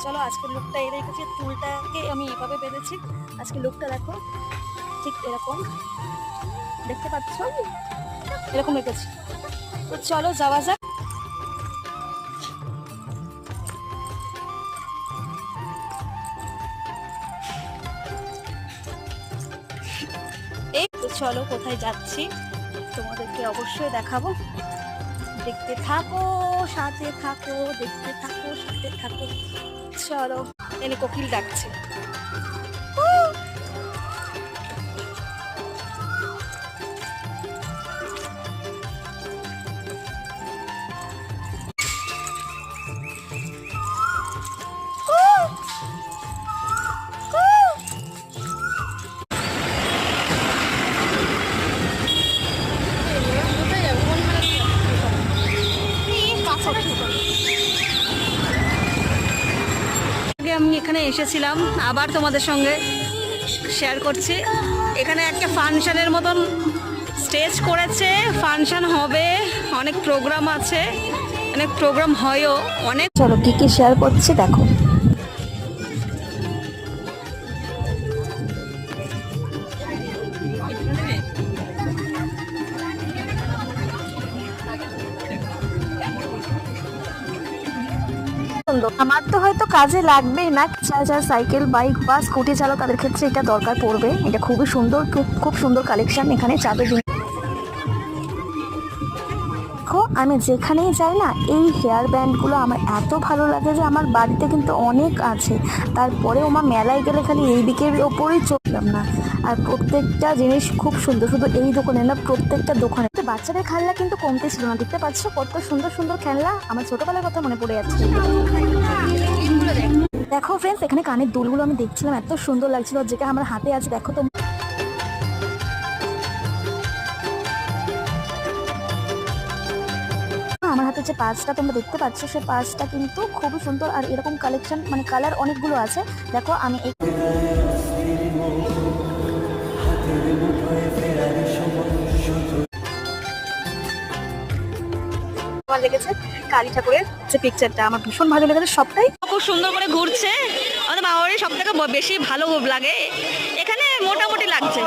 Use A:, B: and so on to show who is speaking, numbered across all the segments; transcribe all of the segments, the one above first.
A: চলো আজকের লুকটা এই রেখেছি, চুলটাকে আমি এভাবে বেঁধেছি। আজকে লুকটা দেখো, ঠিক এরকম দেখতে পাচ্ছ, এরকম রেখেছি। তো চলো যাওয়া যাক। এই তো চলো কোথায় যাচ্ছি তোমাদেরকে অবশ্যই দেখাবো, দেখতে থাকো সাথে থাকো, দেখতে থাকো সাথে থাকো। চলো, এনে কোকিল ডাকছে। আগে আমি এখানে এসেছিলাম, আবার তোমাদের সঙ্গে শেয়ার করছি। এখানে একটা ফাংশনের মতন স্টেজ করেছে, ফাংশন হবে, অনেক প্রোগ্রাম আছে, অনেক প্রোগ্রাম হয়ও অনেক। চলো কি কি শেয়ার করছি দেখো। আমার তো হয়তো কাজে লাগবেই না, যারা সাইকেল বাইক বা স্কুটি চালাও তাদের ক্ষেত্রে এটা দরকার পড়বে। এটা খুবই সুন্দর, খুব সুন্দর কালেকশন এখানে চাঁদের। দেখো আমি যেখানেই যাই না, এই হেয়ার ব্যান্ডগুলো আমার এত ভালো লাগে যে আমার বাড়িতে কিন্তু অনেক আছে, তারপরেও মা মেলায় গেলে খালি এই দিকের ওপরেই চললাম না। আর প্রত্যেকটা জিনিস খুব সুন্দর, শুধু এই দোকানে না প্রত্যেকটা দোকানে। বাচ্চাদের খেলনা কিন্তু কমতে ছিল না, দেখতে পাচ্ছ কত সুন্দর সুন্দর খেলনা, আমার ছোটবেলার কথা মনে পড়ে যাচ্ছে। দেখো ফ্রেন্ডস, এখানে কানের দুলগুলো আমি দেখছিলাম, এত সুন্দর লাগছিল, যেটা আমার হাতে আছে দেখো তো। আমার হাতে যে পার্সটা তোমরা দেখতে পাচ্ছ, সেই পার্সটা কিন্তু খুবই সুন্দর, আর এরকম কালেকশন মানে কালার অনেকগুলো আছে। দেখো আমি আমার লেগেছে কালী ঠাকুরের যে পিকচারটা, আমার ভীষণ ভালো লেগেছে, সবটাই খুব সুন্দর করে ঘুরছে। আমাদের বাবারই সব থেকে বেশি ভালো লাগে, এখানে মোটামুটি লাগছে।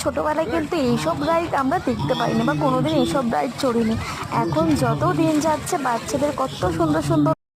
A: ছোটবেলায় কিন্তু এইসব রাইড আমরা দেখতে পাইনি বা কোনোদিন এইসব রাইড চড়িনি। এখন যত দিন যাচ্ছে বাচ্চাদের কত সুন্দর সুন্দর